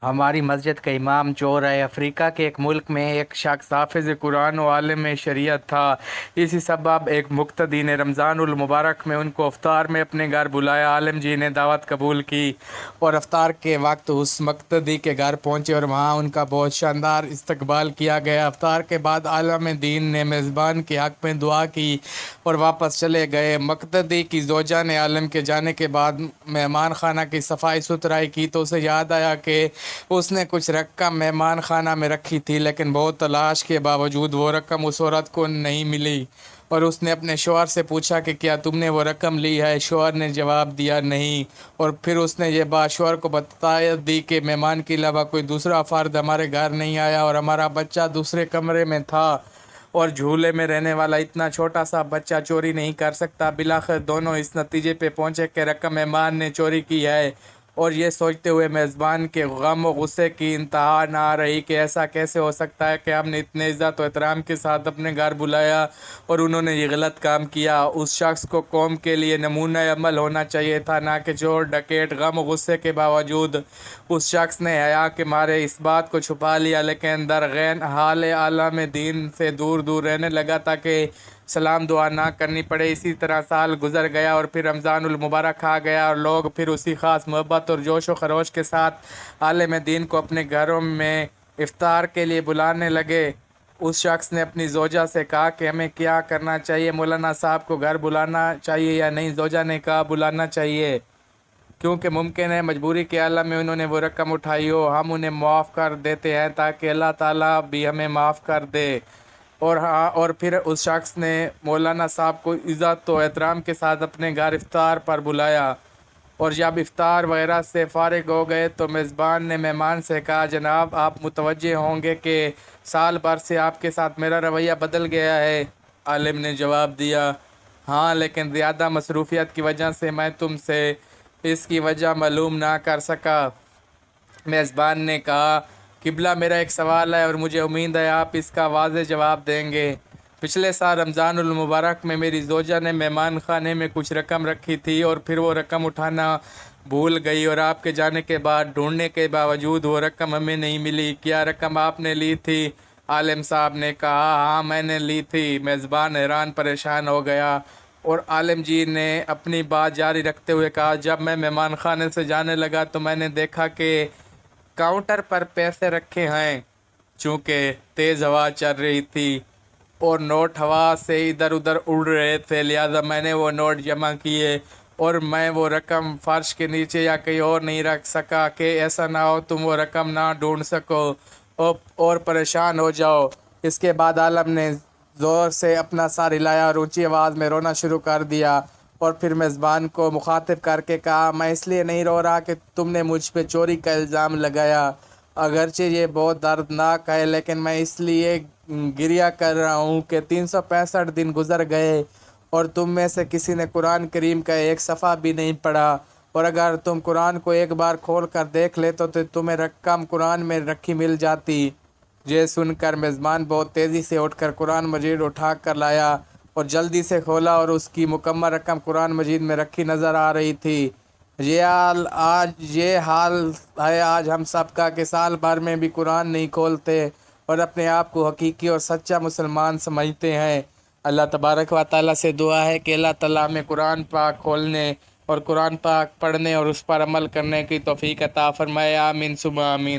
ہماری مسجد کا امام چور ہے۔ افریقہ کے ایک ملک میں ایک شخص حافظ قرآن و عالم شریعت تھا۔ اسی سبب ایک مقتدی نے رمضان المبارک میں ان کو افطار میں اپنے گھر بلایا۔ عالم جی نے دعوت قبول کی اور افطار کے وقت اس مقتدی کے گھر پہنچے اور وہاں ان کا بہت شاندار استقبال کیا گیا۔ افطار کے بعد عالم دین نے میزبان کے حق میں دعا کی اور واپس چلے گئے۔ مقتدی کی زوجہ نے عالم کے جانے کے بعد مہمان خانہ کی صفائی ستھرائی کی تو اسے یاد آیا کہ اس نے کچھ رقم مہمان خانہ میں رکھی تھی، لیکن بہت تلاش کے باوجود وہ رقم اس عورت کو نہیں ملی اور اس نے اپنے شوہر سے پوچھا کہ کیا تم نے وہ رقم لی ہے؟ شوہر نے جواب دیا نہیں، اور پھر اس نے یہ بات شوہر کو بتا دی کہ مہمان کے علاوہ کوئی دوسرا فرد ہمارے گھر نہیں آیا اور ہمارا بچہ دوسرے کمرے میں تھا اور جھولے میں رہنے والا اتنا چھوٹا سا بچہ چوری نہیں کر سکتا۔ بالآخر دونوں اس نتیجے پہ پہنچے کہ رقم مہمان نے چوری کی ہے، اور یہ سوچتے ہوئے میزبان کے غم و غصے کی انتہا نہ آ رہی کہ ایسا کیسے ہو سکتا ہے کہ ہم نے اتنے عزت و احترام کے ساتھ اپنے گھر بلایا اور انہوں نے یہ غلط کام کیا۔ اس شخص کو قوم کے لیے نمونہ عمل ہونا چاہیے تھا، نہ کہ چور ڈکیت۔ غم و غصے کے باوجود اس شخص نے حیا کے مارے اس بات کو چھپا لیا، لیکن درغین حال عالم دین سے دور دور رہنے لگا تاکہ سلام دعا نہ کرنی پڑے۔ اسی طرح سال گزر گیا اور پھر رمضان المبارک آ گیا اور لوگ پھر اسی خاص محبت اور جوش و خروش کے ساتھ عالم دین کو اپنے گھروں میں افطار کے لیے بلانے لگے۔ اس شخص نے اپنی زوجہ سے کہا کہ ہمیں کیا کرنا چاہیے، مولانا صاحب کو گھر بلانا چاہیے یا نہیں؟ زوجہ نے کہا بلانا چاہیے، کیونکہ ممکن ہے مجبوری کے عالم میں انہوں نے وہ رقم اٹھائی ہو۔ ہم انہیں معاف کر دیتے ہیں تاکہ اللہ تعالیٰ بھی ہمیں معاف کر دے۔ اور پھر اس شخص نے مولانا صاحب کو عزت و احترام کے ساتھ اپنے گھر افطار پر بلایا، اور جب افطار وغیرہ سے فارغ ہو گئے تو میزبان نے مہمان سے کہا جناب آپ متوجہ ہوں گے کہ سال بھر سے آپ کے ساتھ میرا رویہ بدل گیا ہے۔ عالم نے جواب دیا ہاں، لیکن زیادہ مصروفیت کی وجہ سے میں تم سے اس کی وجہ معلوم نہ کر سکا۔ میزبان نے کہا قبلہ میرا ایک سوال ہے اور مجھے امید ہے آپ اس کا واضح جواب دیں گے۔ پچھلے سال رمضان المبارک میں میری زوجہ نے مہمان خانے میں کچھ رقم رکھی تھی اور پھر وہ رقم اٹھانا بھول گئی اور آپ کے جانے کے بعد ڈھونڈنے کے باوجود وہ رقم ہمیں نہیں ملی۔ کیا رقم آپ نے لی تھی؟ عالم صاحب نے کہا ہاں میں نے لی تھی۔ میزبان حیران پریشان ہو گیا اور عالم جی نے اپنی بات جاری رکھتے ہوئے کہا جب میں مہمان خانے سے جانے لگا تو میں نے دیکھا کہ کاؤنٹر پر پیسے رکھے ہیں۔ چونکہ تیز ہوا چل رہی تھی اور نوٹ ہوا سے ادھر ادھر اڑ رہے تھے، لہذا میں نے وہ نوٹ جمع کیے اور میں وہ رقم فرش کے نیچے یا کہیں اور نہیں رکھ سکا کہ ایسا نہ ہو تم وہ رقم نہ ڈھونڈ سکو اور پریشان ہو جاؤ۔ اس کے بعد عالم نے زور سے اپنا سر ہلایا اور اونچی آواز میں رونا شروع کر دیا، اور پھر میزبان کو مخاطب کر کے کہا میں اس لیے نہیں رو رہا کہ تم نے مجھ پہ چوری کا الزام لگایا، اگرچہ یہ بہت دردناک ہے، لیکن میں اس لیے گریہ کر رہا ہوں کہ 365 دن گزر گئے اور تم میں سے کسی نے قرآن کریم کا ایک صفحہ بھی نہیں پڑھا، اور اگر تم قرآن کو ایک بار کھول کر دیکھ لیتے تو تمہیں رقم قرآن میں رکھی مل جاتی۔ یہ سن کر میزبان بہت تیزی سے اٹھ کر قرآن مجید اٹھا کر لایا اور جلدی سے کھولا اور اس کی مکمل رقم قرآن مجید میں رکھی نظر آ رہی تھی۔ یہ حال ہے آج ہم سب کا کہ سال بھر میں بھی قرآن نہیں کھولتے اور اپنے آپ کو حقیقی اور سچا مسلمان سمجھتے ہیں۔ اللہ تبارک و تعالیٰ سے دعا ہے کہ اللہ تعالیٰ ہمیں قرآن پاک کھولنے اور قرآن پاک پڑھنے اور اس پر عمل کرنے کی توفیق عطا فرمائے، آمین ثم آمین۔